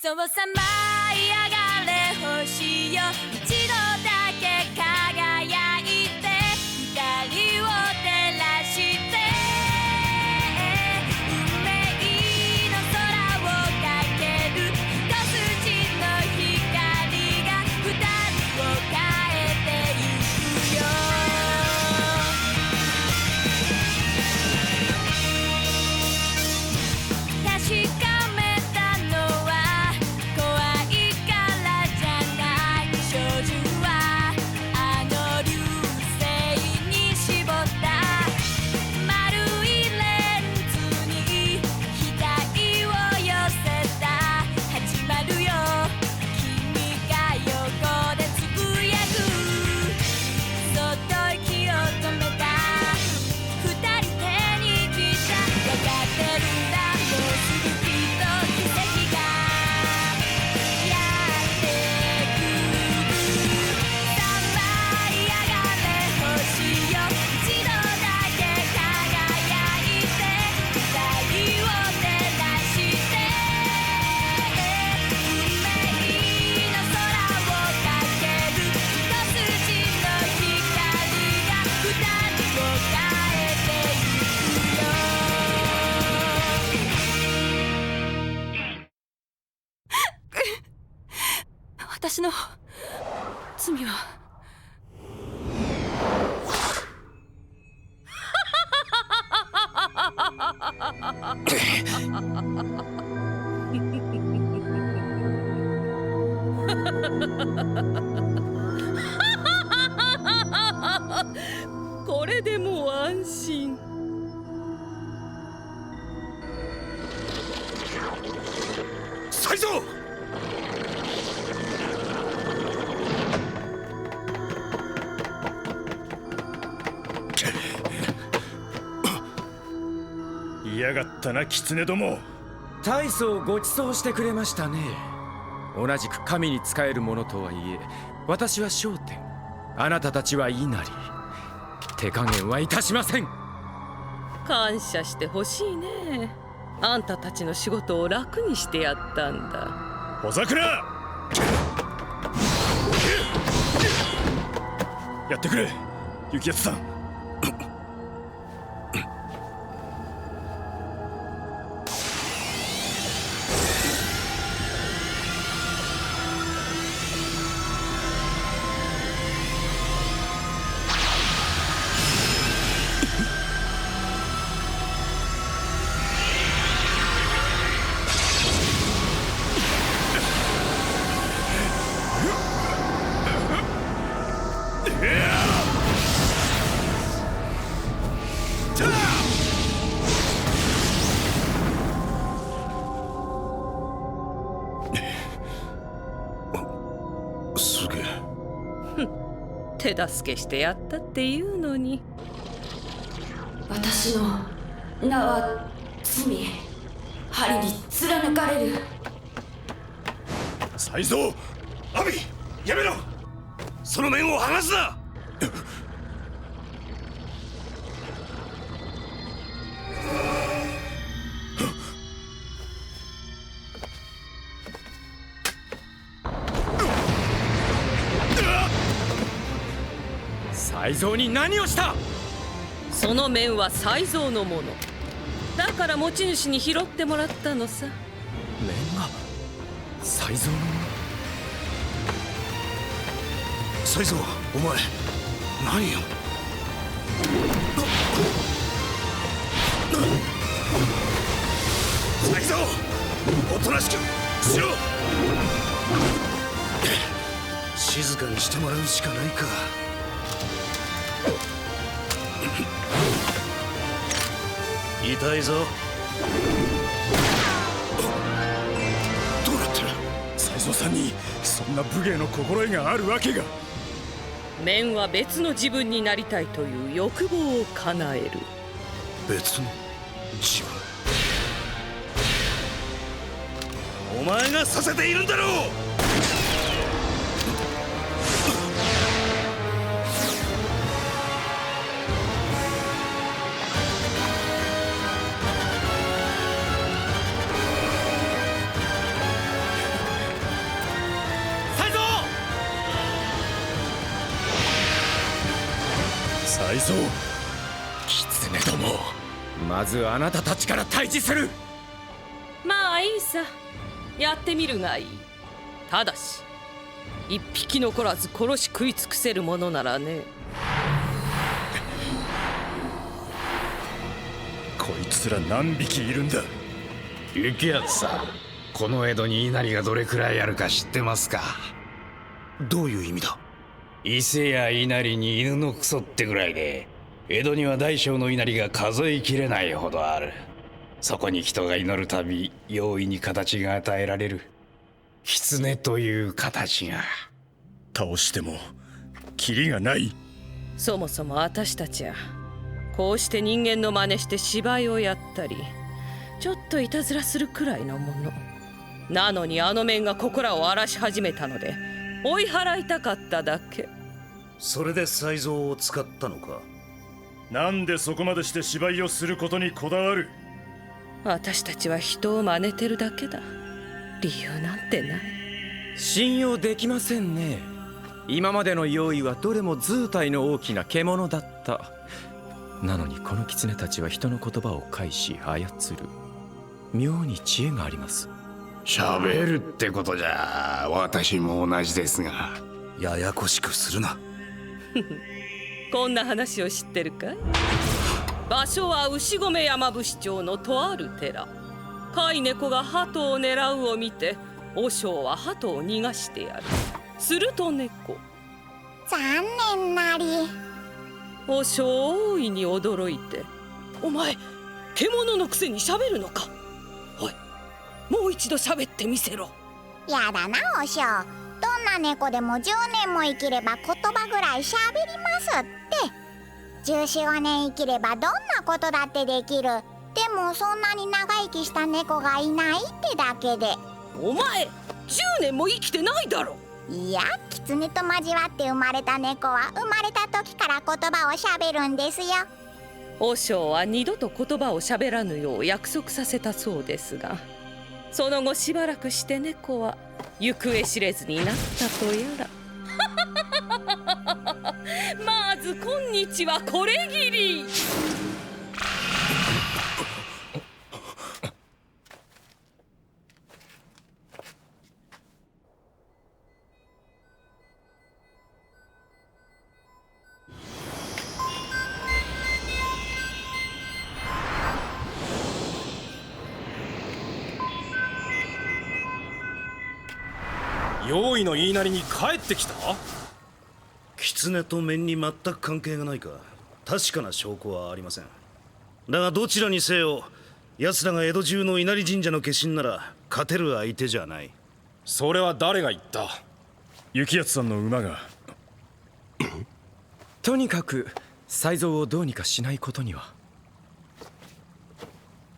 そうさ舞い上がれ星よ、一度だけ輝いて光を照らして、運命の空をかける一筋の光が二人を変えてゆくよ。確か私の罪はこれでもう安心。才蔵！嫌がったな、狐ども。大層ご馳走してくれましたね。同じく神に仕える者とはいえ、私は聖天、あなたたちは稲荷。手加減はいたしません。感謝してほしいね。あんたたちの仕事を楽にしてやったんだ。小桜、やってくれ雪安さん。すげえ。手助けしてやったっていうのに。私の名は罪、針に貫かれる。才蔵、アビ、やめろ！その面を剥がすな！才蔵に何をした？その面は才蔵のものだから持ち主に拾ってもらったのさ。面が才蔵のもの？才蔵、お前何よ。才蔵、おとなしくしろ。静かにしてもらうしかないか。痛いぞ。どうなってる？才蔵さんにそんな武芸の心得があるわけが。面は別の自分になりたいという欲望を叶える。別の自分？お前がさせているんだろう！才蔵、狐ども、まずあなたたちから対峙する。まあいいさ、やってみるがいい。ただし一匹残らず殺し食い尽くせるものならね。こいつら何匹いるんだ。雪谷さん、この江戸に稲荷がどれくらいあるか知ってますか？どういう意味だ？伊勢や稲荷に犬のクソってぐらいで、江戸には大小の稲荷が数えきれないほどある。そこに人が祈るたび容易に形が与えられる。狐という形が。倒してもキリがない。そもそも私たちはこうして人間の真似して芝居をやったり、ちょっといたずらするくらいのものなのに、あの面がここらを荒らし始めたので追い払いたかっただけ。それで才蔵を使ったのか？なんでそこまでして芝居をすることにこだわる？私たちは人を真似てるだけだ。理由なんてない。信用できませんね。今までの用意はどれも図体の大きな獣だった。なのにこの狐たちは人の言葉を介し操る。妙に知恵があります。喋るってことじゃ私も同じですが。ややこしくするな。こんな話を知ってるかい？場所は牛込山伏町のとある寺。飼い猫が鳩を狙うを見て、和尚は鳩を逃がしてやる。すると猫、残念なり。和尚大いに驚いて、お前獣のくせに喋るのか。おい、もう一度喋ってみせろ。やだなおしょう。どんな猫でも10年も生きれば言葉ぐらい喋りますって。14、15年生きればどんなことだってできる。でもそんなに長生きした猫がいないってだけで。お前10年も生きてないだろ。いや、狐と交わって生まれた猫は生まれた時から言葉を喋るんですよ。和尚は二度と言葉を喋らぬよう約束させたそうですが、その後しばらくして猫は行方知れずになったとやら。まず今日はこれぎり。用意の言いなりに帰ってきた？狐と面に全く関係がないか確かな証拠はありません。だがどちらにせよ、奴らが江戸中の稲荷神社の化身なら勝てる相手じゃない。それは誰が言った？雪圧さんの馬が。とにかく才蔵をどうにかしないことには。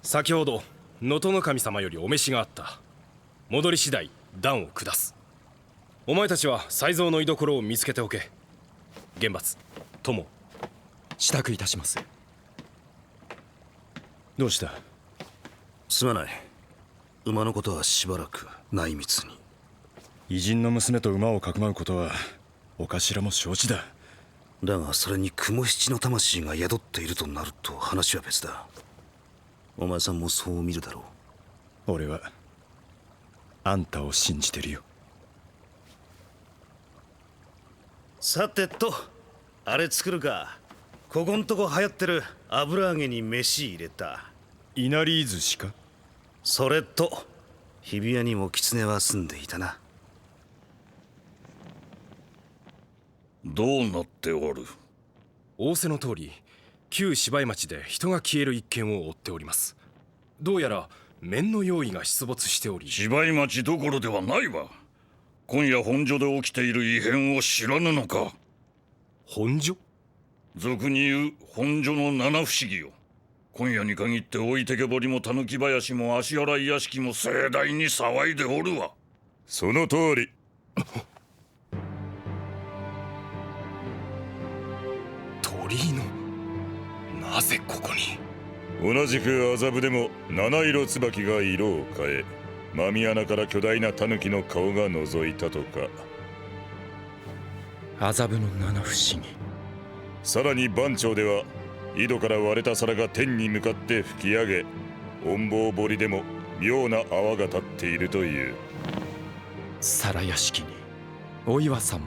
先ほど能登守様よりお召しがあった。戻り次第断を下す。お前たちは才蔵の居所を見つけておけ。玄罰、友。支度いたします。どうした？すまない。馬のことはしばらく内密に。偉人の娘と馬をかくまうことはお頭も承知だ。だがそれに雲七の魂が宿っているとなると話は別だ。お前さんもそう見るだろう。俺はあんたを信じてるよ。さてと、あれ作るか。ここんとこ流行ってる油揚げに飯入れたいなり寿司か。それと日比谷にも狐は住んでいたな。どうなっておる？仰せの通り、旧芝居町で人が消える一件を追っております。どうやら面の用意が出没しており。芝居町どころではないわ。今夜本所で起きている異変を知らぬのか？本所？俗に言う本所の七不思議よ。今夜に限って置いてけぼりも狸林も足洗い屋敷も盛大に騒いでおるわ。その通り。鳥居の、なぜここに？同じく麻布でも七色椿が色を変え、真見穴から巨大な狸の顔が覗いたとか。麻布の七不思議、さらに番町では井戸から割れた皿が天に向かって吹き上げ、音棒堀でも妙な泡が立っているという。皿屋敷にお岩さんも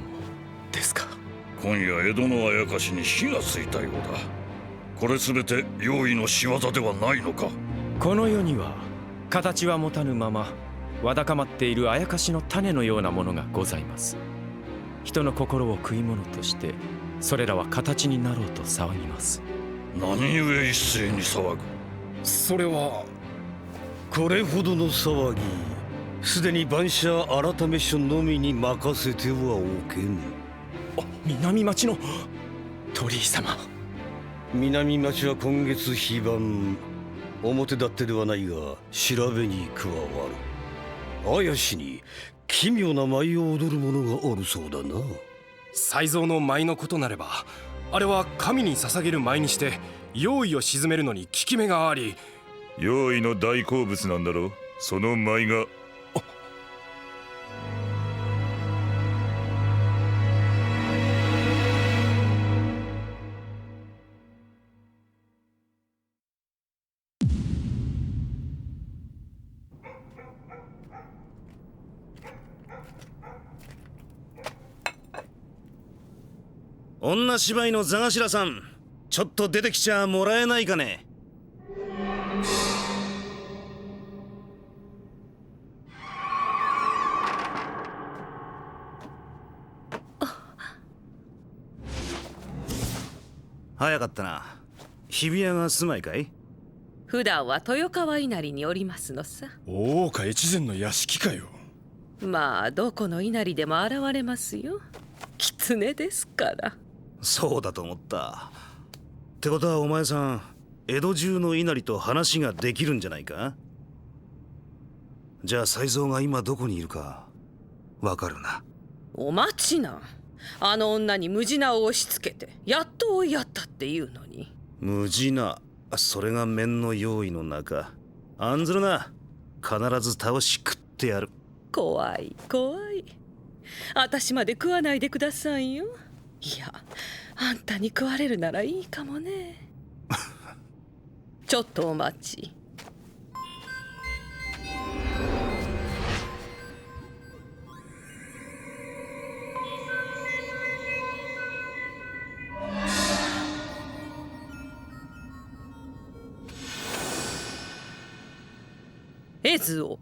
ですか。今夜江戸のあやかしに火がついたようだ。これすべて用意の仕業ではないのか。この世には形は持たぬままわだかまっているあやかしの種のようなものがございます。人の心を食い物としてそれらは形になろうと騒ぎます。何故一斉に騒ぐ。それはこれほどの騒ぎ、すでに番社改め所のみに任せてはおけぬ。南町の鳥居様。南町は今月非番。表立ってではないが調べに加わる。綾しに奇妙な舞を踊る者がおるそうだな。才蔵の舞のことなれば、あれは神に捧げる舞にして用意を鎮めるのに効き目があり。用意の大好物なんだろう、その舞が。女芝居の座頭さん、ちょっと出てきちゃもらえないかね。早かったな。日比谷が住まいかい？普段は豊川稲荷におりますのさ。大岡越前の屋敷かよ。まあどこの稲荷でも現れますよ。狐ですから。そうだと思った。ってことはお前さん、江戸中の稲荷と話ができるんじゃないか？じゃあ才蔵が今どこにいるかわかるな。お待ちな。あの女に無地なを押し付けてやっと追いやったっていうのに。無地な、それが面の用意の中。案ずるな、必ず倒し食ってやる。怖い怖い。私まで食わないでくださいよ。いや、あんたに食われるならいいかもね。ちょっとお待ち。絵図を。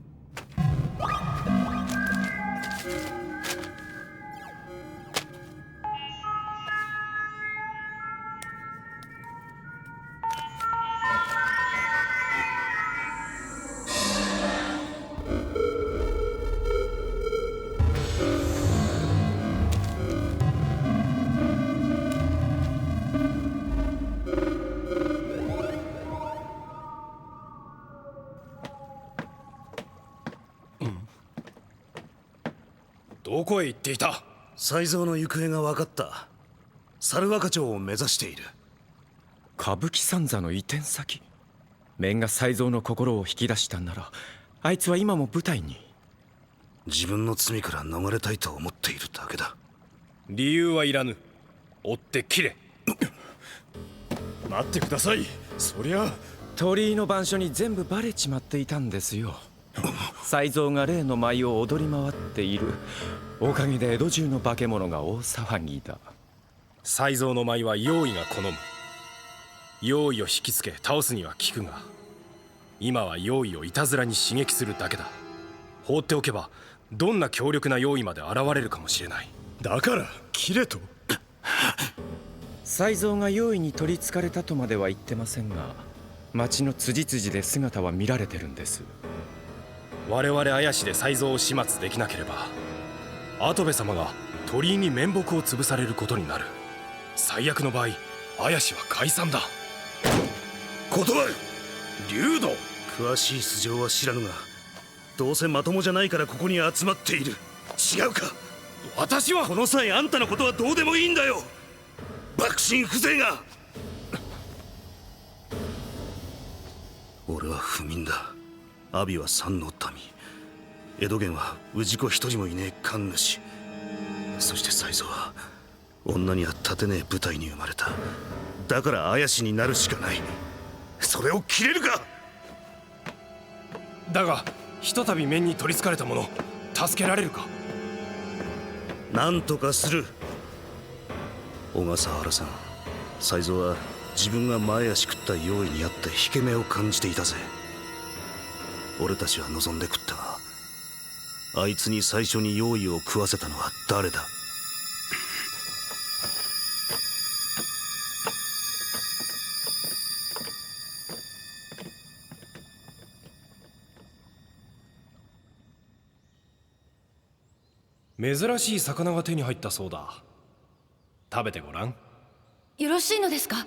どこへ行っていた？才蔵の行方が分かった。猿若町を目指している。歌舞伎三座の移転先。面が才蔵の心を引き出したんなら、あいつは今も舞台に。自分の罪から逃れたいと思っているだけだ。理由はいらぬ。追って切れ。待ってください。そりゃ鳥居の番所に全部バレちまっていたんですよ。才蔵が例の舞を踊り回っているおかげで江戸中の化け物が大騒ぎだ。才蔵の舞は用意が好む。用意を引きつけ倒すには効くが、今は用意をいたずらに刺激するだけだ。放っておけばどんな強力な用意まで現れるかもしれない。だから切れと。才蔵が用意に取りつかれたとまでは言ってませんが、町の辻々で姿は見られてるんです。我々綾氏で才蔵を始末できなければ、跡部様が鳥居に面目を潰されることになる。最悪の場合、綾氏は解散だ。断る。竜道。詳しい素性は知らぬが、どうせまともじゃないからここに集まっている。違うか？私はこの際あんたのことはどうでもいいんだよ、幕臣風情が。俺は不眠だ。阿鼻は三の民、江戸源は氏子一人もいねえ神主、そして才蔵は女には立てねえ舞台に生まれた。だから怪しになるしかない。それを切れるか。だがひとたび面に取りつかれた者助けられるか。なんとかする。小笠原さん、才蔵は自分が前足食った用意にあって引け目を感じていたぜ。俺たちは望んで食ったが、あいつに最初に用意を食わせたのは誰だ。珍しい魚が手に入ったそうだ。食べてごらん。よろしいのですか、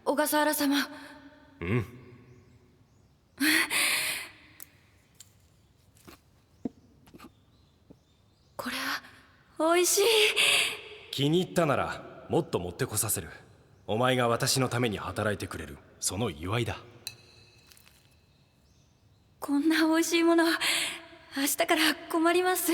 小笠原様。うん。これは美味しい。気に入ったならもっと持ってこさせる。お前が私のために働いてくれるその祝いだ。こんな美味しいもの明日から困ります。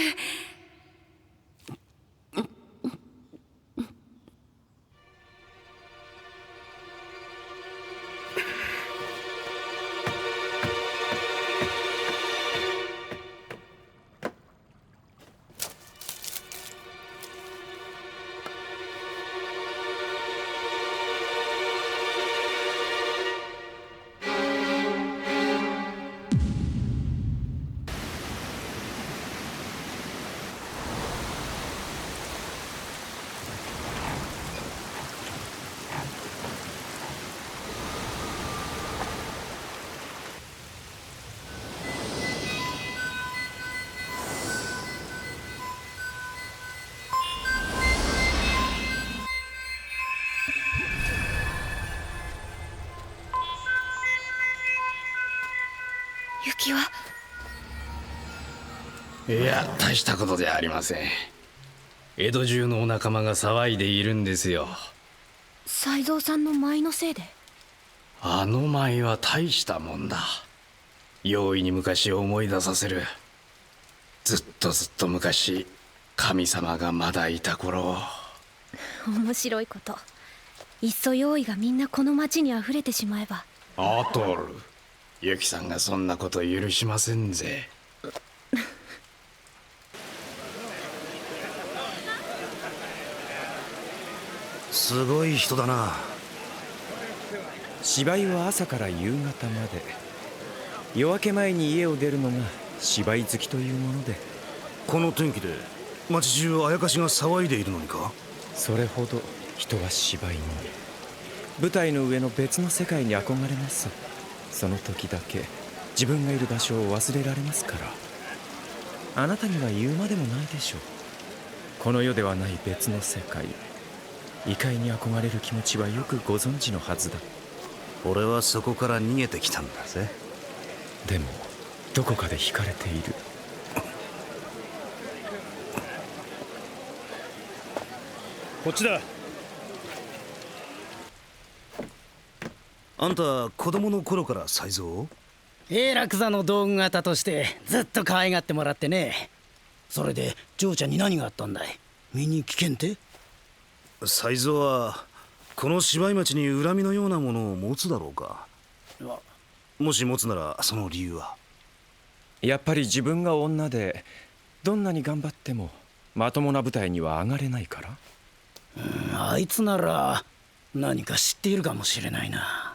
雪はいや、大したことじゃありません。江戸中のお仲間が騒いでいるんですよ。才蔵さんの舞のせいで。あの舞は大したもんだ。容易に昔を思い出させる。ずっと昔、神様がまだいた頃。面白いこと。いっそ用意がみんなこの町にあふれてしまえば。アトル、ユキさんがそんなこと許しませんぜ。すごい人だな。芝居は朝から夕方まで。夜明け前に家を出るのが芝居好きというもので。この天気で町中あやかしが騒いでいるのにか。それほど人は芝居に、舞台の上の別の世界に憧れます。その時だけ自分がいる場所を忘れられますから。あなたには言うまでもないでしょう。この世ではない別の世界、異界に憧れる気持ちはよくご存知のはずだ。俺はそこから逃げてきたんだぜ。でもどこかで惹かれている。こっちだ。あんた子供の頃から才蔵？永楽座の道具方としてずっと可愛がってもらってね。それで嬢ちゃんに何があったんだい？身に危険って？才蔵はこの芝居町に恨みのようなものを持つだろうか。もし持つならその理由は？やっぱり自分が女でどんなに頑張ってもまともな舞台には上がれないから。あいつなら何か知っているかもしれないな。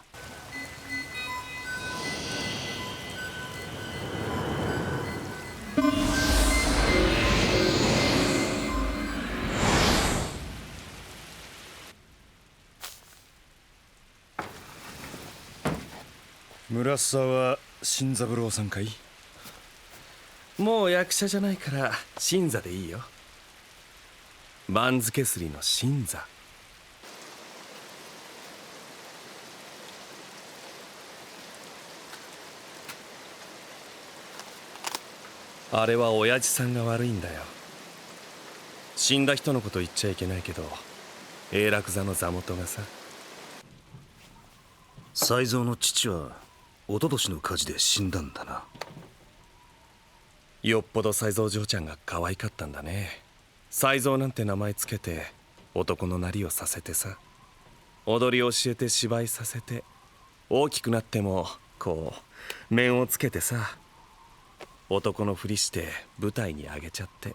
村沢新三郎さんかい？もう役者じゃないから新座でいいよ。番付すりの新座。あれは親父さんが悪いんだよ。死んだ人のこと言っちゃいけないけど、永楽座の座元がさ。才蔵の父は一昨年の火事で死んだんだな。よっぽど才蔵嬢ちゃんが可愛かったんだね。才蔵なんて名前つけて男のなりをさせてさ、踊りを教えて芝居させて、大きくなってもこう面をつけてさ、男のふりして舞台に上げちゃって。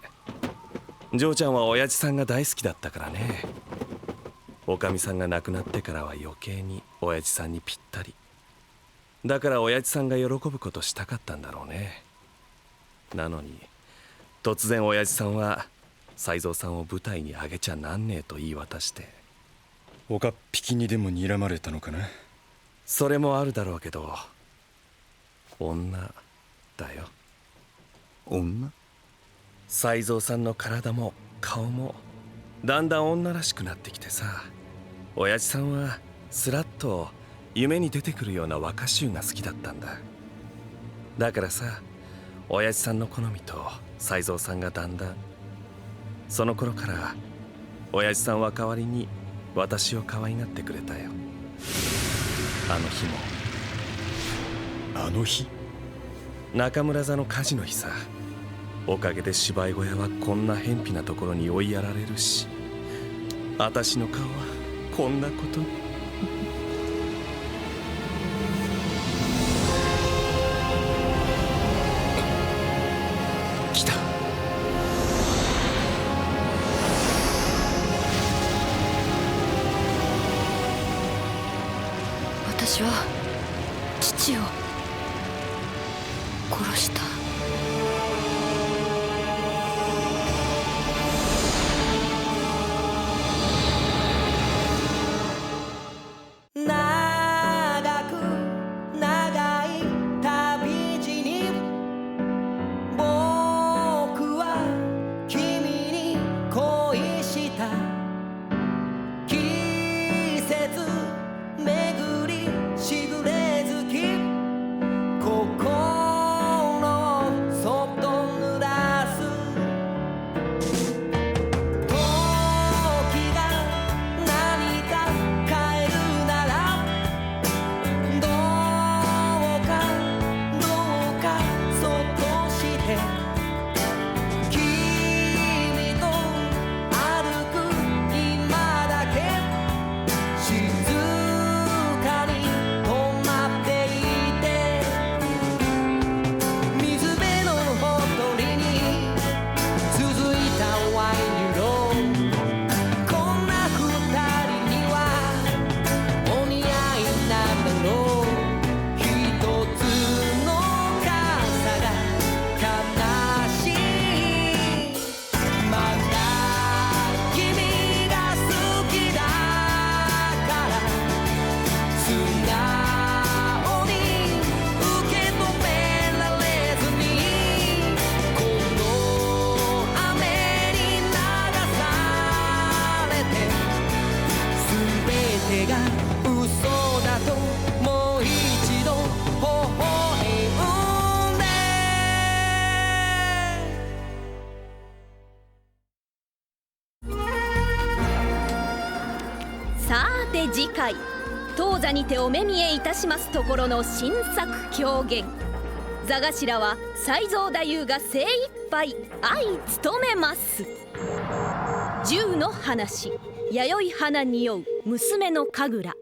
嬢ちゃんは親父さんが大好きだったからね。おかみさんが亡くなってからは余計に親父さんにぴったりだから、親父さんが喜ぶことしたかったんだろうね。なのに突然親父さんは才蔵さんを舞台に上げちゃなんねえと言い渡して。岡っ引きにでも睨まれたのかな。それもあるだろうけど、女だよ。女？才蔵さんの体も顔もだんだん女らしくなってきてさ、親父さんはスラッと夢に出てくるような若衆が好きだったんだ。だからさ、親父さんの好みと才蔵さんがだんだん、その頃から親父さんは代わりに私を可愛がってくれたよ。あの日も。あの日？中村座の火事の日さ。おかげで芝居小屋はこんな偏僻なところに追いやられるし、私の顔はこんなことに。来た。私は父を殺した。次回当座にてお目見えいたしますところの新作狂言、座頭は才蔵太夫が精一杯相務めます。銃の話、弥生花に酔う娘の神楽、